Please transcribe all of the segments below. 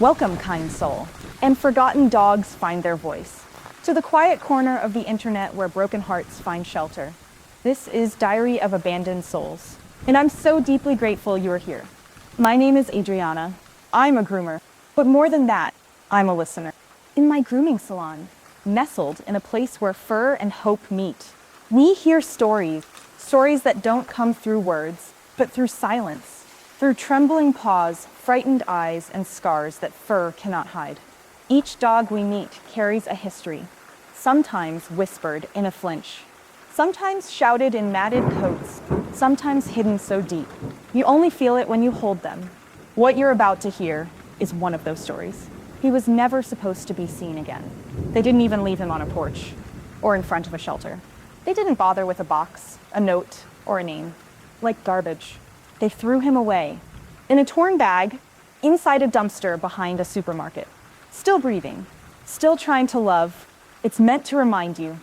Welcome, kind soul, and forgotten dogs find their voice, to the quiet corner of the internet where broken hearts find shelter. This is Diary of Abandoned Souls, and I'm so deeply grateful you are here. My name is Adriana. I'm a groomer, but more than that, I'm a listener. In my grooming salon, nestled in a place where fur and hope meet, we hear stories that don't come through words, but through silence. Through trembling paws, frightened eyes, and scars that fur cannot hide. Each dog we meet carries a history, sometimes whispered in a flinch, sometimes shouted in matted coats, sometimes hidden so deep, you only feel it when you hold them. What you're about to hear is one of those stories. He was never supposed to be seen again. They didn't even leave him on a porch or in front of a shelter. They didn't bother with a box, a note, or a name. Like garbage. They threw him away, in a torn bag, inside a dumpster behind a supermarket. Still breathing, still trying to love. It's meant to remind you.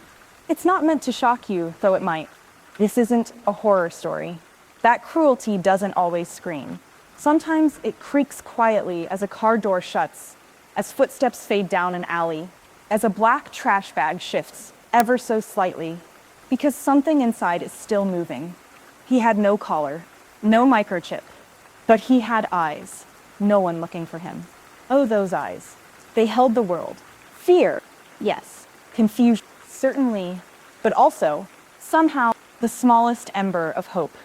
It's not meant to shock you, though it might. This isn't a horror story. That cruelty doesn't always scream. Sometimes it creaks quietly as a car door shuts, as footsteps fade down an alley, as a black trash bag shifts ever so slightly, because something inside is still moving. He had no collar. No microchip, but he had eyes, no one looking for him. Oh, those eyes. They held the world. Fear, yes. Confusion, certainly, but also, somehow, the smallest ember of hope.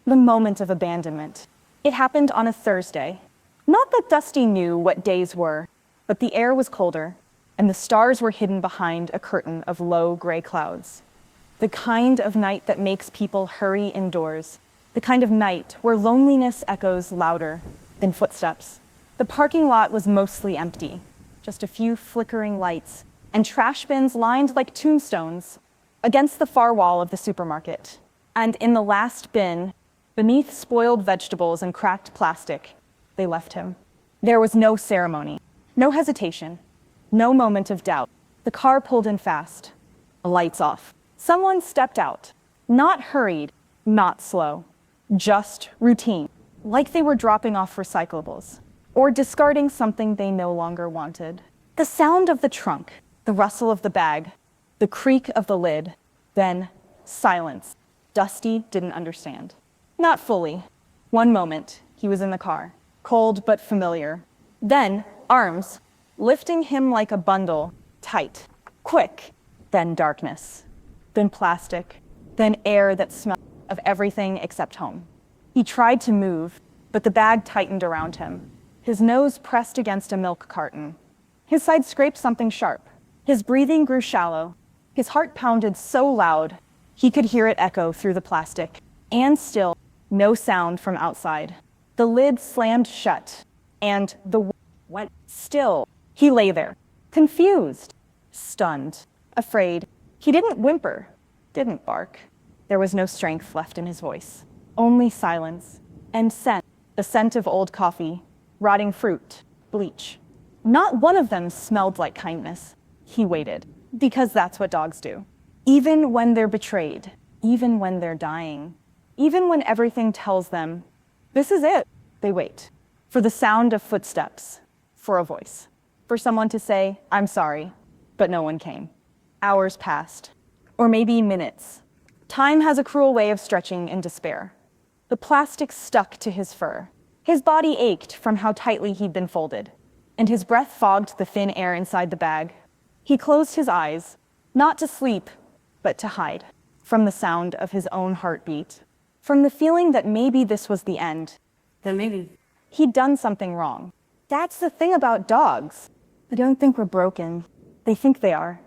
The moment of abandonment. It happened on a Thursday. Not that Dusty knew what days were, but the air was colder, and the stars were hidden behind a curtain of low gray clouds. The kind of night that makes people hurry indoors. The kind of night where loneliness echoes louder than footsteps. The parking lot was mostly empty, just a few flickering lights and trash bins lined like tombstones against the far wall of the supermarket. And in the last bin, beneath spoiled vegetables and cracked plastic, they left him. There was no ceremony, no hesitation, no moment of doubt. The car pulled in fast, lights off. Someone stepped out, not hurried, not slow, just routine, like they were dropping off recyclables or discarding something they no longer wanted. The sound of the trunk, the rustle of the bag, the creak of the lid, then silence. Dusty didn't understand. Not fully. One moment, he was in the car, cold but familiar. Then, arms, lifting him like a bundle, tight, quick, then darkness, then plastic, then air that smelled of everything except home. He tried to move, but the bag tightened around him. His nose pressed against a milk carton. His side scraped something sharp. His breathing grew shallow. His heart pounded so loud, he could hear it echo through the plastic. And still, no sound from outside. The lid slammed shut, and the went still. He lay there, confused, stunned, afraid. He didn't whimper, didn't bark. There was no strength left in his voice, only silence and scent, the scent of old coffee, rotting fruit, bleach. Not one of them smelled like kindness. He waited, because that's what dogs do. Even when they're betrayed, even when they're dying, even when everything tells them, this is it, they wait. For the sound of footsteps, for a voice, for someone to say, I'm sorry, but no one came. Hours passed, or maybe minutes. Time has a cruel way of stretching in despair. The plastic stuck to his fur. His body ached from how tightly he'd been folded, and his breath fogged the thin air inside the bag. He closed his eyes, not to sleep, but to hide from the sound of his own heartbeat, from the feeling that maybe this was the end, that maybe he'd done something wrong. That's the thing about dogs. They don't think we're broken. They think they are.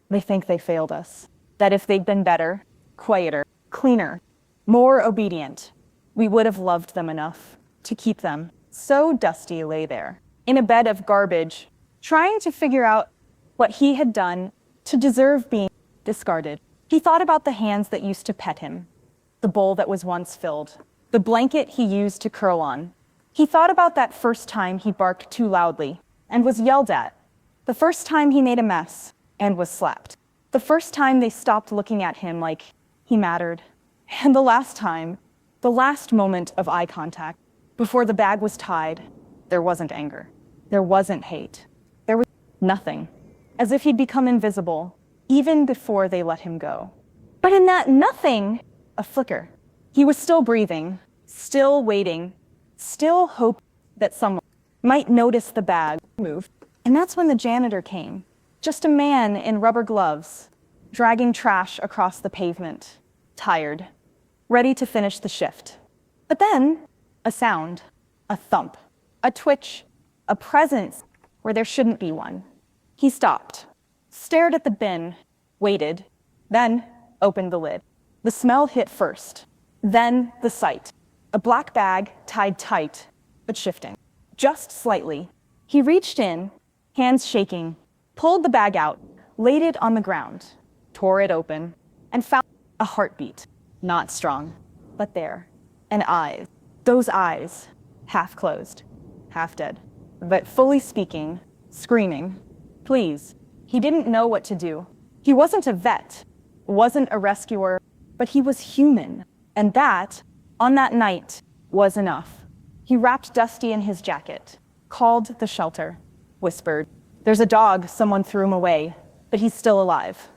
They think they failed us. That if they'd been better, quieter, cleaner, more obedient, we would have loved them enough to keep them. So Dusty lay there, in a bed of garbage, trying to figure out what he had done to deserve being discarded. He thought about the hands that used to pet him, the bowl that was once filled, the blanket he used to curl on. He thought about that first time he barked too loudly and was yelled at, the first time he made a mess and was slapped, the first time they stopped looking at him like he mattered, and the last time, the last moment of eye contact, before the bag was tied. There wasn't anger. There wasn't hate. There was nothing, as if he'd become invisible even before they let him go. But in that nothing, a flicker. He was still breathing, still waiting, still hoping that someone might notice the bag move. And that's when the janitor came, just a man in rubber gloves, dragging trash across the pavement, tired, ready to finish the shift. But then, a sound, a thump, a twitch, a presence where there shouldn't be one. He stopped, stared at the bin, waited, then opened the lid. The smell hit first, then the sight. A black bag tied tight, but shifting, just slightly. He reached in, hands shaking, pulled the bag out, laid it on the ground, tore it open, and found a heartbeat, not strong, but there, and eyes. Those eyes, half closed, half dead, but fully speaking, screaming, please. He didn't know what to do. He wasn't a vet, wasn't a rescuer, but he was human. And that, on that night, was enough. He wrapped Dusty in his jacket, called the shelter, whispered, there's a dog, someone threw him away, but he's still alive.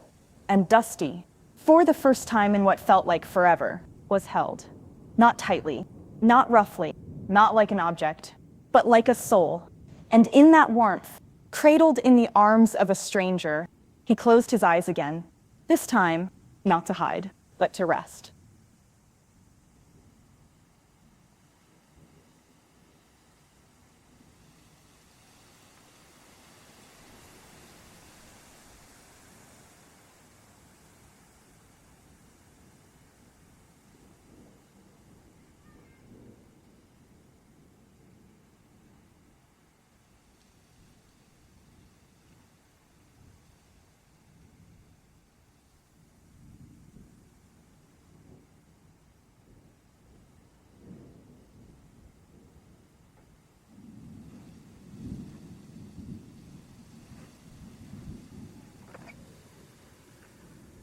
And Dusty, for the first time in what felt like forever, was held. Not tightly, not roughly, not like an object, but like a soul. And in that warmth, cradled in the arms of a stranger, he closed his eyes again, this time not to hide, but to rest.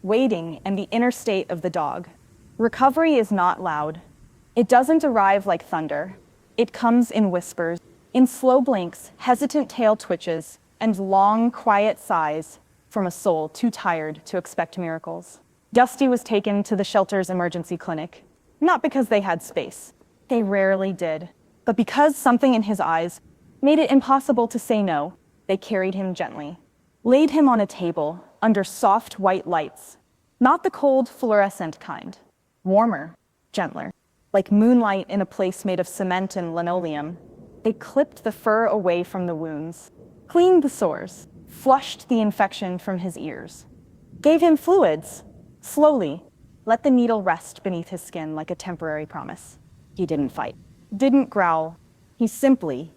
waiting, and the inner state of the dog. Recovery is not loud. It doesn't arrive like thunder. It comes in whispers, in slow blinks, hesitant tail twitches, and long, quiet sighs from a soul too tired to expect miracles. Dusty was taken to the shelter's emergency clinic, not because they had space. They rarely did. But because something in his eyes made it impossible to say no, they carried him gently, laid him on a table under soft white lights, not the cold fluorescent kind, warmer, gentler, like moonlight in a place made of cement and linoleum. They clipped the fur away from the wounds, cleaned the sores, flushed the infection from his ears, gave him fluids, slowly, let the needle rest beneath his skin like a temporary promise. He didn't fight, didn't growl. He simply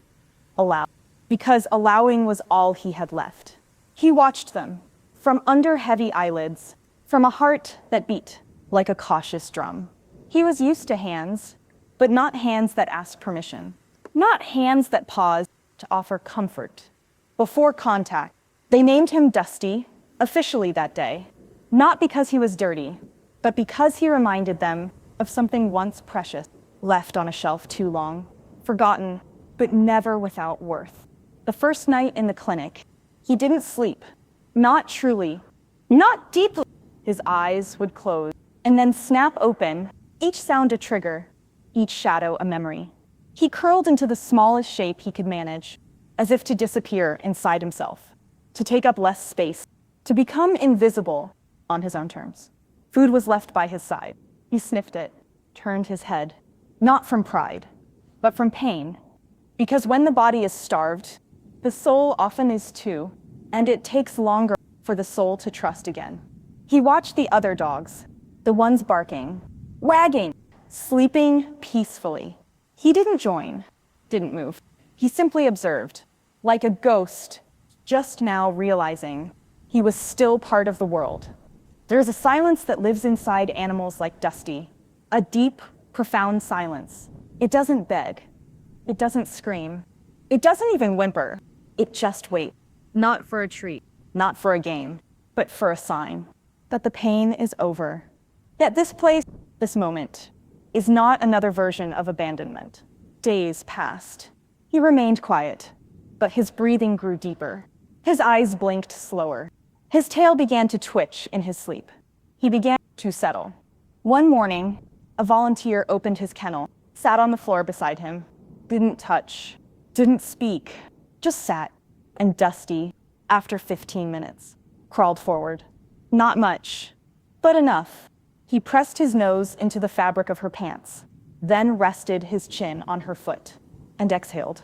allowed, because allowing was all he had left. He watched them, from under heavy eyelids, from a heart that beat like a cautious drum. He was used to hands, but not hands that asked permission, not hands that paused to offer comfort. Before contact, they named him Dusty, officially that day, not because he was dirty, but because he reminded them of something once precious, left on a shelf too long, forgotten, but never without worth. The first night in the clinic, he didn't sleep, not truly, not deeply. His eyes would close and then snap open, each sound a trigger, each shadow a memory. He curled into the smallest shape he could manage, as if to disappear inside himself, to take up less space, to become invisible on his own terms. Food was left by his side. He sniffed it, turned his head, not from pride, but from pain, because when the body is starved, the soul often is too, and it takes longer for the soul to trust again. He watched the other dogs, the ones barking, wagging, sleeping peacefully. He didn't join, didn't move. He simply observed, like a ghost, just now realizing he was still part of the world. There's a silence that lives inside animals like Dusty, a deep, profound silence. It doesn't beg. It doesn't scream. It doesn't even whimper. It just waits, not for a treat, not for a game, but for a sign that the pain is over. That this place, this moment, is not another version of abandonment. Days passed. He remained quiet, but his breathing grew deeper. His eyes blinked slower. His tail began to twitch in his sleep. He began to settle. One morning, a volunteer opened his kennel, sat on the floor beside him, didn't touch, didn't speak, just sat. And Dusty, after 15 minutes, crawled forward. Not much, but enough. He pressed his nose into the fabric of her pants, then rested his chin on her foot and exhaled.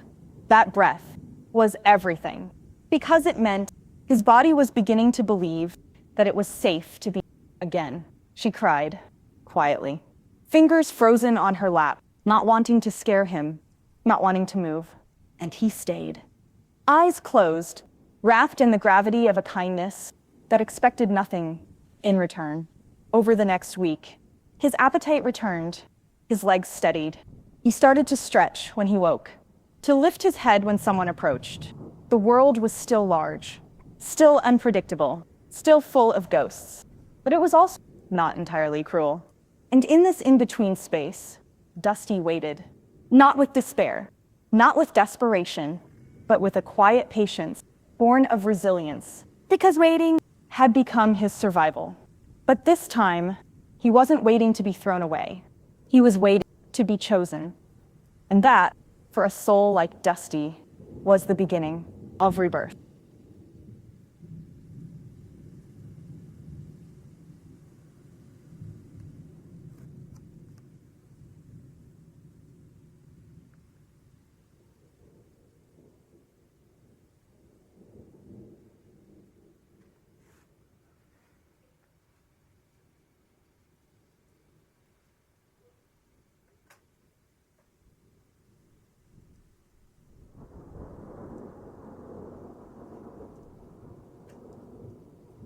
That breath was everything, because it meant his body was beginning to believe that it was safe to be again. She cried, quietly, fingers frozen on her lap, not wanting to scare him, not wanting to move. And he stayed. Eyes closed, wrapped in the gravity of a kindness that expected nothing in return. Over the next week, his appetite returned, his legs steadied. He started to stretch when he woke, to lift his head when someone approached. The world was still large, still unpredictable, still full of ghosts, but it was also not entirely cruel. And in this in-between space, Dusty waited, not with despair, not with desperation, but with a quiet patience born of resilience, because waiting had become his survival. But this time, he wasn't waiting to be thrown away. He was waiting to be chosen. And that, for a soul like Dusty, was the beginning of rebirth.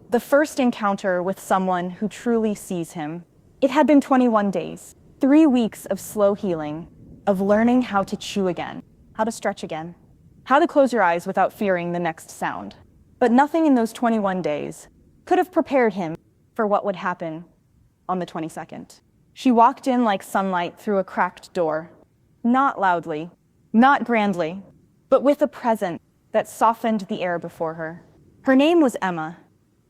The first encounter with someone who truly sees him. It had been 21 days, 3 weeks of slow healing, of learning how to chew again, how to stretch again, how to close your eyes without fearing the next sound. But nothing in those 21 days could have prepared him for what would happen on the 22nd. She walked in like sunlight through a cracked door, not loudly, not grandly, but with a presence that softened the air before her. Her name was Emma.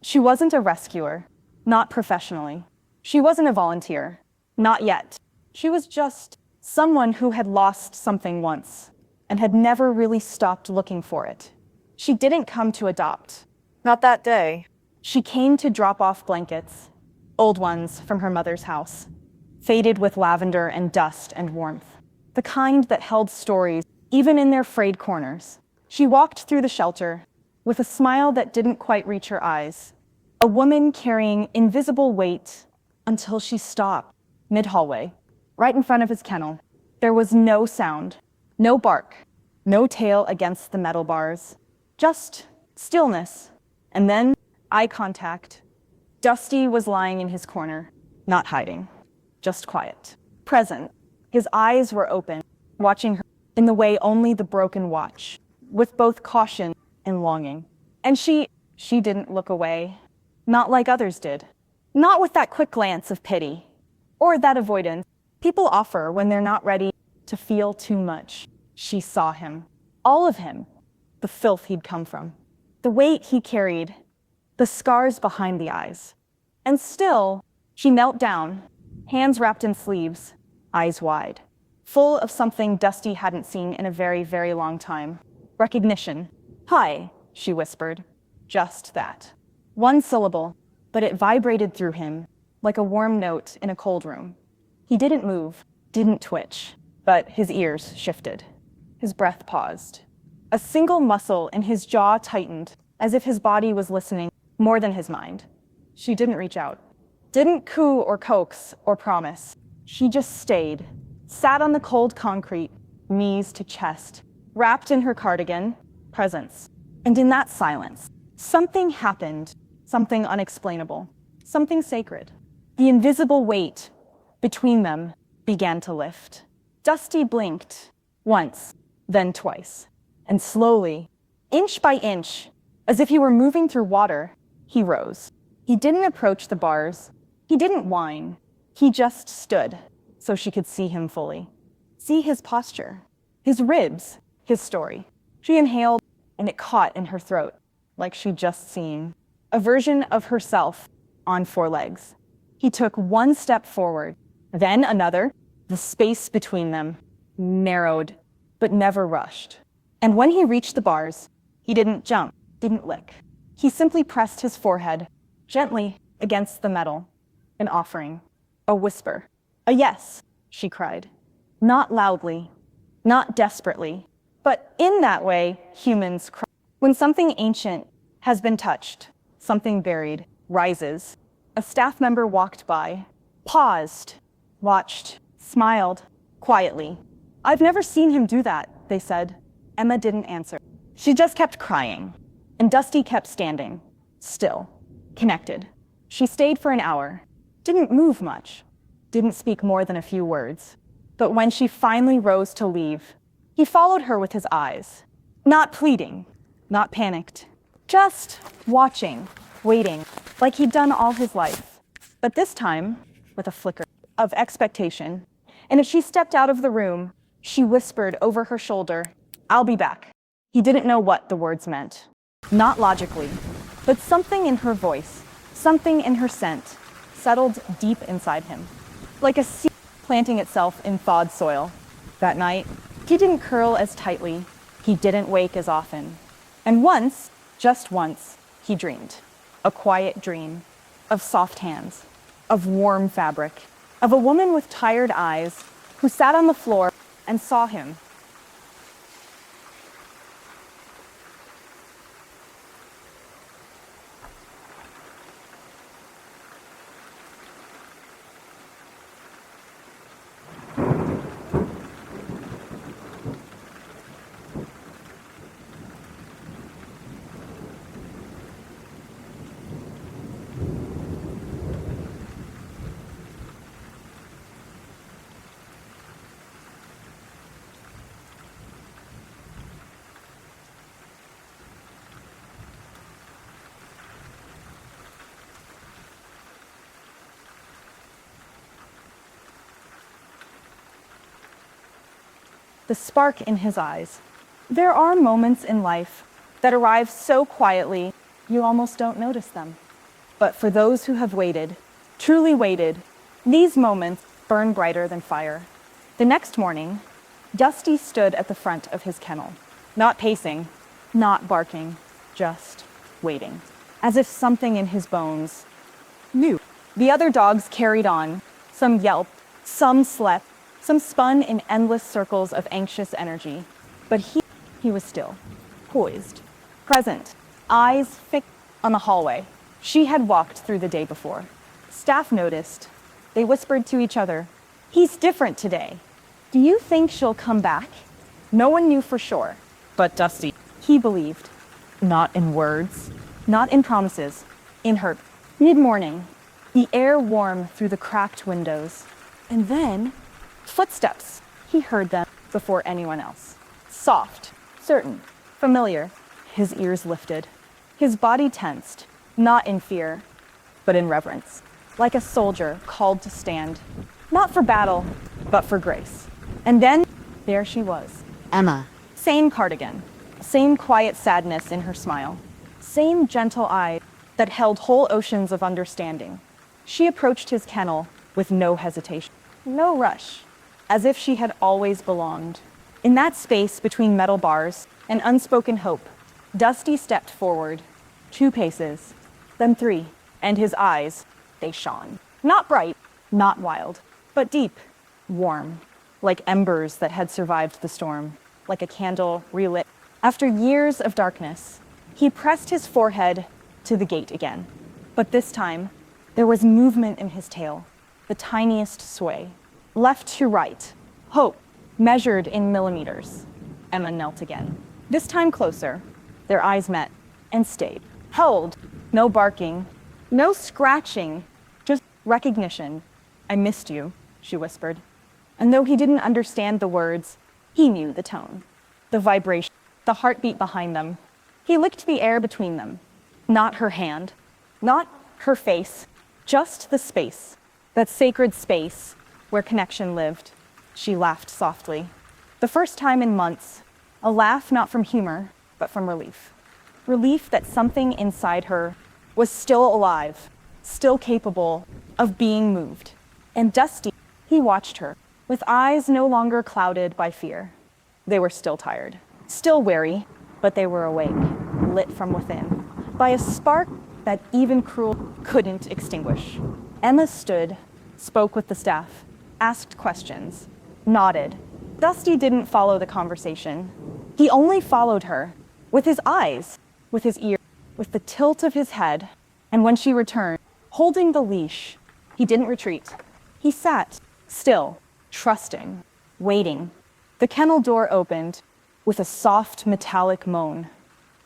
She wasn't a rescuer, not professionally. She wasn't a volunteer, not yet. She was just someone who had lost something once and had never really stopped looking for it. She didn't come to adopt. Not that day. She came to drop off blankets, old ones from her mother's house, faded with lavender and dust and warmth, the kind that held stories even in their frayed corners. She walked through the shelter with a smile that didn't quite reach her eyes, a woman carrying invisible weight until she stopped mid-hallway, right in front of his kennel. There was no sound, no bark, no tail against the metal bars, just stillness, and then eye contact. Dusty was lying in his corner, not hiding, just quiet, present. His eyes were open, watching her in the way only the broken watch, with both caution and longing. And she didn't look away, not like others did, not with that quick glance of pity, or that avoidance people offer when they're not ready to feel too much. She saw him, all of him, the filth he'd come from, the weight he carried, the scars behind the eyes. And still, she knelt down, hands wrapped in sleeves, eyes wide, full of something Dusty hadn't seen in a very, very long time. Recognition. "Hi," she whispered. Just that. One syllable, but it vibrated through him like a warm note in a cold room. He didn't move, didn't twitch, but his ears shifted. His breath paused. A single muscle in his jaw tightened, as if his body was listening more than his mind. She didn't reach out, didn't coo or coax or promise. She just stayed, sat on the cold concrete, knees to chest, wrapped in her cardigan, presence. And in that silence, something happened, something unexplainable, something sacred. The invisible weight between them began to lift. Dusty blinked, once, then twice, and slowly, inch by inch, as if he were moving through water, he rose. He didn't approach the bars. He didn't whine. He just stood so she could see him fully. See his posture, his ribs, his story. She inhaled, and it caught in her throat, like she'd just seen a version of herself on four legs. He took one step forward, then another. The space between them narrowed, but never rushed. And when he reached the bars, he didn't jump, didn't lick. He simply pressed his forehead gently against the metal, an offering, a whisper. A yes, she cried. Not loudly, not desperately, but in that way humans cry. When something ancient has been touched, something buried rises. A staff member walked by, paused, watched, smiled, quietly. "I've never seen him do that," they said. Emma didn't answer. She just kept crying, and Dusty kept standing, still, connected. She stayed for an hour, didn't move much, didn't speak more than a few words. But when she finally rose to leave, he followed her with his eyes, not pleading, not panicked, just watching, waiting, like he'd done all his life. But this time, with a flicker of expectation. And as she stepped out of the room, she whispered over her shoulder, "I'll be back." He didn't know what the words meant. Not logically, but something in her voice, something in her scent, settled deep inside him, like a seed planting itself in thawed soil. That night, he didn't curl as tightly, he didn't wake as often. And once, just once, he dreamed. A quiet dream of soft hands, of warm fabric, of a woman with tired eyes who sat on the floor and saw him. the spark in his eyes. There are moments in life that arrive so quietly you almost don't notice them. But for those who have waited, truly waited, these moments burn brighter than fire. The next morning, Dusty stood at the front of his kennel, not pacing, not barking, just waiting, as if something in his bones knew. The other dogs carried on. Some yelped, some slept, some spun in endless circles of anxious energy. But he was still, poised, present, eyes fixed on the hallway she had walked through the day before. Staff noticed. They whispered to each other, "He's different today. Do you think she'll come back?" No one knew for sure, but Dusty, he believed. Not in words, not in promises, in her. Mid-morning, the air warm through the cracked windows. And then, footsteps. He heard them before anyone else. Soft, certain, familiar. His ears lifted. His body tensed, not in fear, but in reverence. Like a soldier called to stand, not for battle, but for grace. And then, there she was. Emma. Same cardigan, same quiet sadness in her smile, same gentle eyes that held whole oceans of understanding. She approached his kennel with no hesitation, no rush, as if she had always belonged. In that space between metal bars and unspoken hope, Dusty stepped forward, 2 paces, then 3, and his eyes, they shone. Not bright, not wild, but deep, warm, like embers that had survived the storm, like a candle relit. After years of darkness, he pressed his forehead to the gate again. But this time, there was movement in his tail, the tiniest sway. Left to right, hope, measured in millimeters. Emma knelt again. This time closer, their eyes met and stayed. Held, no barking, no scratching, just recognition. "I missed you," she whispered. And though he didn't understand the words, he knew the tone, the vibration, the heartbeat behind them. He licked the air between them. Not her hand, not her face, just the space, that sacred space where connection lived. She laughed softly. The first time in months, a laugh not from humor, but from relief. Relief that something inside her was still alive, still capable of being moved. And Dusty, he watched her, with eyes no longer clouded by fear. They were still tired, still wary, but they were awake, lit from within, by a spark that even cruel couldn't extinguish. Emma stood, spoke with the staff, asked questions, nodded. Dusty didn't follow the conversation. He only followed her, with his eyes, with his ears, with the tilt of his head. And when she returned, holding the leash, he didn't retreat. He sat, still, trusting, waiting. The kennel door opened with a soft metallic moan,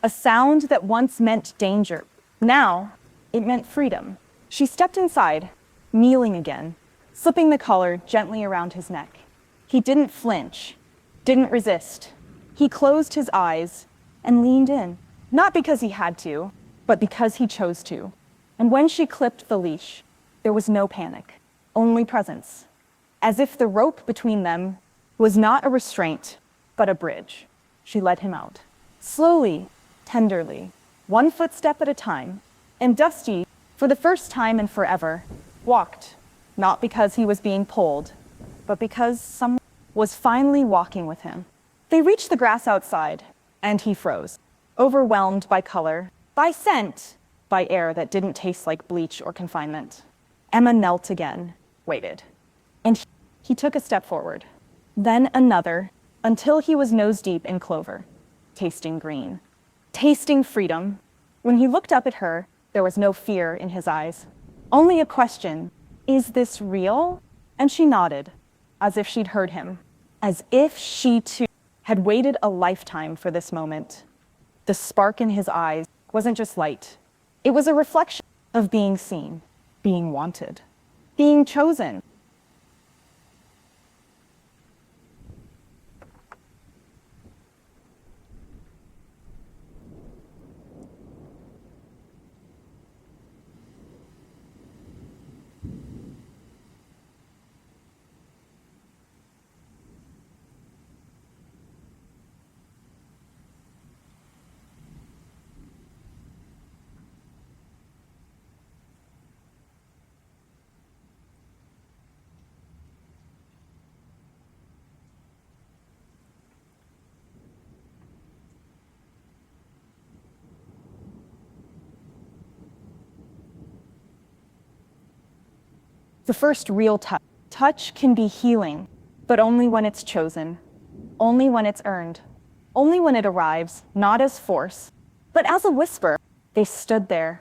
a sound that once meant danger. Now, it meant freedom. She stepped inside, kneeling again, slipping the collar gently around his neck. He didn't flinch, didn't resist. He closed his eyes and leaned in, not because he had to, but because he chose to. And when she clipped the leash, there was no panic, only presence, as if the rope between them was not a restraint, but a bridge. She led him out, slowly, tenderly, one footstep at a time, and Dusty, for the first time in forever, walked, not because he was being pulled, but because someone was finally walking with him. They reached the grass outside, and he froze, overwhelmed by color, by scent, by air that didn't taste like bleach or confinement. Emma knelt again, waited, and he took a step forward, then another, until he was nose-deep in clover, tasting green, tasting freedom. When he looked up at her, there was no fear in his eyes, only a question, "Is this real?" And she nodded, as if she'd heard him, as if she too had waited a lifetime for this moment. The spark in his eyes wasn't just light. It was a reflection of being seen, being wanted, being chosen. The first real touch. Touch can be healing, but only when it's chosen, only when it's earned, only when it arrives, not as force, but as a whisper. They stood there,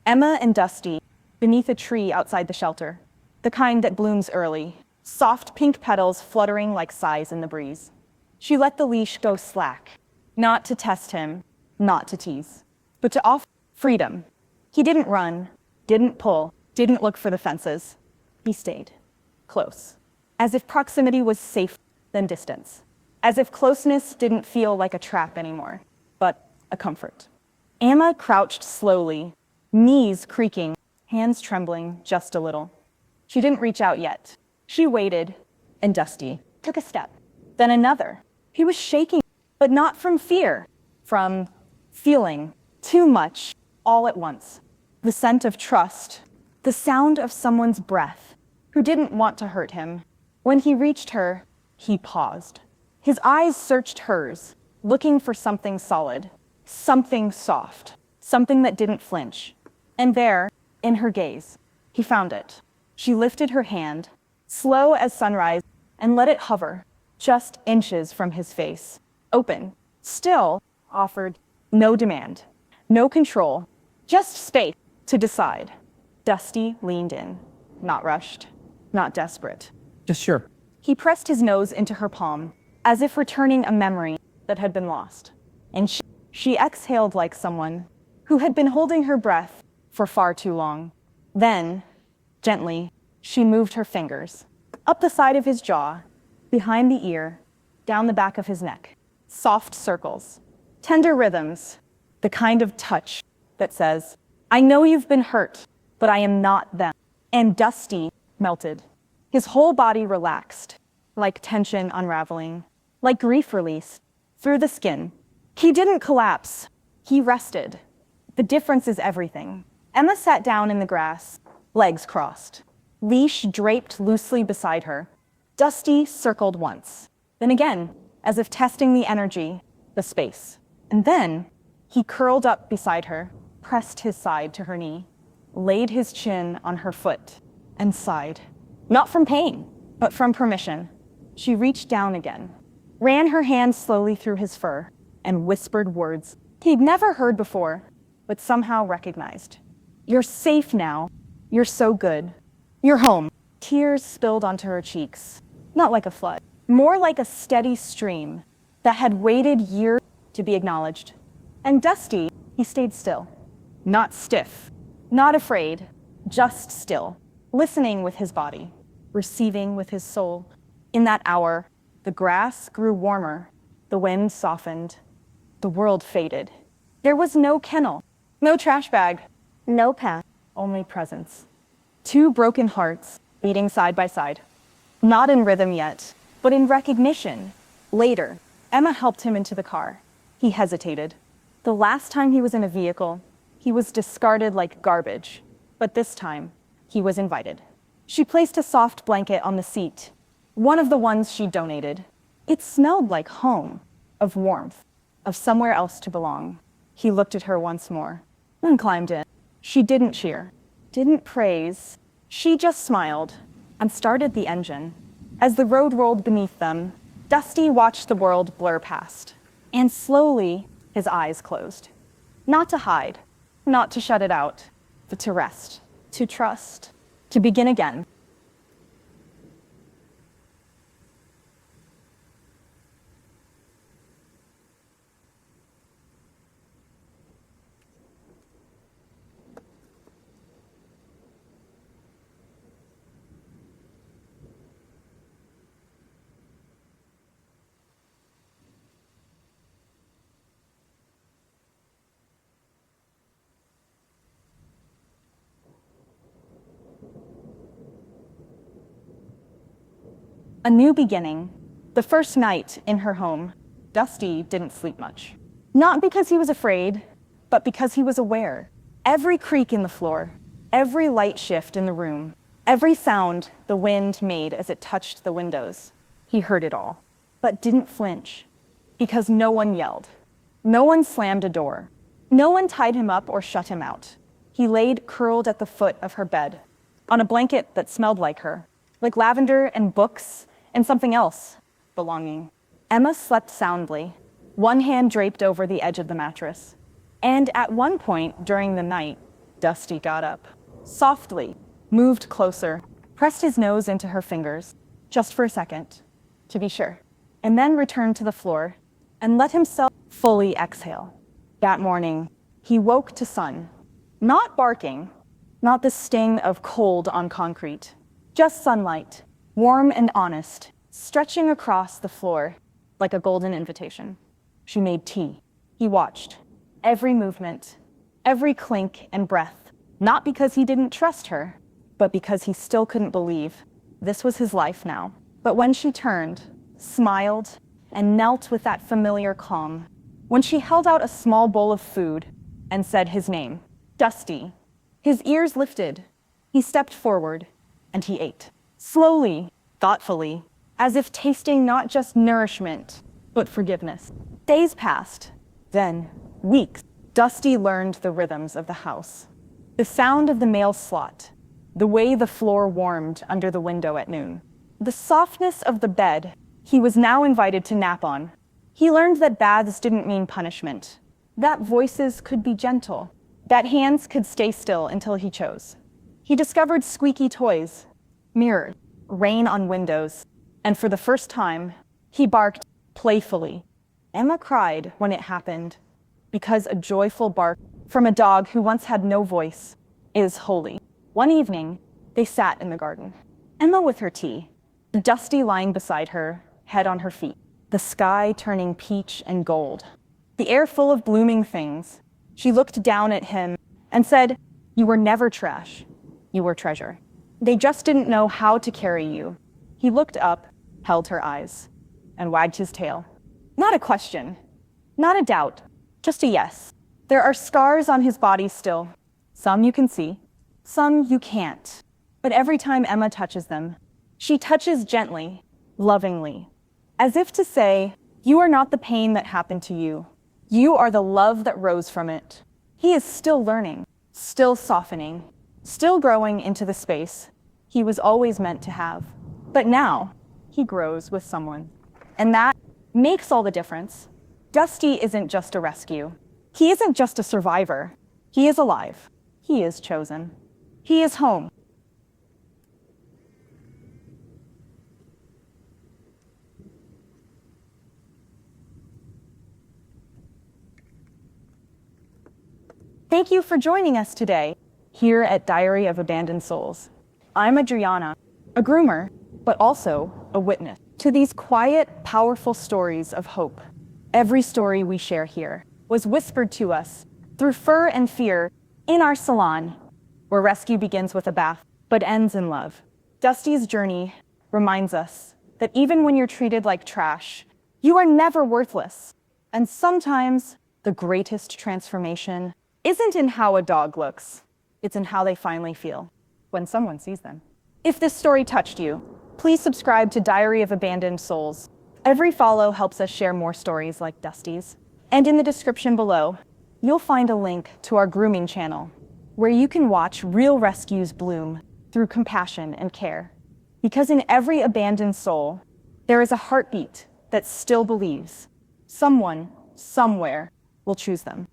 Emma and Dusty, beneath a tree outside the shelter, the kind that blooms early, soft pink petals fluttering like sighs in the breeze. She let the leash go slack, not to test him, not to tease, but to offer freedom. He didn't run, didn't pull, didn't look for the fences. He stayed close, as if proximity was safer than distance, as if closeness didn't feel like a trap anymore, but a comfort. Emma crouched slowly, knees creaking, hands trembling just a little. She didn't reach out yet. She waited, and Dusty took a step, then another. He was shaking, but not from fear, from feeling too much all at once. The scent of trust, the sound of someone's breath, who didn't want to hurt him. When he reached her, he paused. His eyes searched hers, looking for something solid, something soft, something that didn't flinch. And there, in her gaze, he found it. She lifted her hand, slow as sunrise, and let it hover, just inches from his face. Open, still, offered no demand, no control, just space to decide. Dusty leaned in, not rushed, not desperate. Just sure. He pressed his nose into her palm, as if returning a memory that had been lost. And she exhaled like someone who had been holding her breath for far too long. Then, gently, she moved her fingers up the side of his jaw, behind the ear, down the back of his neck. Soft circles, tender rhythms, the kind of touch that says, I know you've been hurt, but I am not them. And Dusty melted. His whole body relaxed, like tension unraveling, like grief released, through the skin. He didn't collapse. He rested. The difference is everything. Emma sat down in the grass, legs crossed, leash draped loosely beside her. Dusty circled once, then again, as if testing the energy, the space. And then he curled up beside her, pressed his side to her knee, laid his chin on her foot, and sighed. Not from pain, but from permission. She reached down again, ran her hand slowly through his fur, and whispered words he'd never heard before, but somehow recognized. You're safe now. You're so good. You're home. Tears spilled onto her cheeks, not like a flood, more like a steady stream that had waited years to be acknowledged. And Dusty, he stayed still, not stiff, not afraid, just still, listening with his body, receiving with his soul. In that hour, the grass grew warmer, the wind softened, the world faded. There was no kennel, no trash bag, no path, only presence. Two broken hearts beating side by side. Not in rhythm yet, but in recognition. Later, Emma helped him into the car. He hesitated. The last time he was in a vehicle, he was discarded like garbage. But this time, he was invited. She placed a soft blanket on the seat, one of the ones she donated. It smelled like home, of warmth, of somewhere else to belong. He looked at her once more, then climbed in. She didn't cheer, didn't praise. She just smiled and started the engine. As the road rolled beneath them, Dusty watched the world blur past. And slowly, his eyes closed. Not to hide, not to shut it out, but to rest, to trust, to begin again. A new beginning. The first night in her home, Dusty didn't sleep much. Not because he was afraid, but because he was aware. Every creak in the floor, every light shift in the room, every sound the wind made as it touched the windows, he heard it all, but didn't flinch, because no one yelled. No one slammed a door. No one tied him up or shut him out. He laid curled at the foot of her bed, on a blanket that smelled like her, like lavender and books and something else, belonging. Emma slept soundly, one hand draped over the edge of the mattress. And at one point during the night, Dusty got up, softly, moved closer, pressed his nose into her fingers, just for a second, to be sure, and then returned to the floor and let himself fully exhale. That morning, he woke to sun, not barking, not the sting of cold on concrete, just sunlight, warm and honest, stretching across the floor like a golden invitation. She made tea. He watched every movement, every clink and breath, not because he didn't trust her, but because he still couldn't believe this was his life now. But when she turned, smiled, and knelt with that familiar calm, when she held out a small bowl of food and said his name, Dusty, his ears lifted. He stepped forward and he ate. Slowly, thoughtfully, as if tasting not just nourishment, but forgiveness. Days passed, then weeks. Dusty learned the rhythms of the house. The sound of the mail slot, the way the floor warmed under the window at noon, the softness of the bed he was now invited to nap on. He learned that baths didn't mean punishment, that voices could be gentle, that hands could stay still until he chose. He discovered squeaky toys, mirrors, rain on windows, and for the first time, he barked playfully. Emma cried when it happened, because a joyful bark from a dog who once had no voice is holy. One evening, they sat in the garden. Emma with her tea, Dusty lying beside her, head on her feet, the sky turning peach and gold, the air full of blooming things. She looked down at him and said, "You were never trash. You were treasure. They just didn't know how to carry you." He looked up, held her eyes, and wagged his tail. Not a question, not a doubt, just a yes. There are scars on his body still. Some you can see, some you can't. But every time Emma touches them, she touches gently, lovingly, as if to say, you are not the pain that happened to you. You are the love that rose from it. He is still learning, still softening, still growing into the space he was always meant to have. But now, he grows with someone. And that makes all the difference. Dusty isn't just a rescue. He isn't just a survivor. He is alive. He is chosen. He is home. Thank you for joining us today here at Diary of Abandoned Souls. I'm Adrijana, a groomer, but also a witness to these quiet, powerful stories of hope. Every story we share here was whispered to us through fur and fear in our salon, where rescue begins with a bath but ends in love. Dusty's journey reminds us that even when you're treated like trash, you are never worthless. And sometimes the greatest transformation isn't in how a dog looks, it's in how they finally feel when someone sees them. If this story touched you, please subscribe to Diary of Abandoned Souls. Every follow helps us share more stories like Dusty's. And in the description below, you'll find a link to our grooming channel, where you can watch real rescues bloom through compassion and care. Because in every abandoned soul, there is a heartbeat that still believes someone, somewhere, will choose them.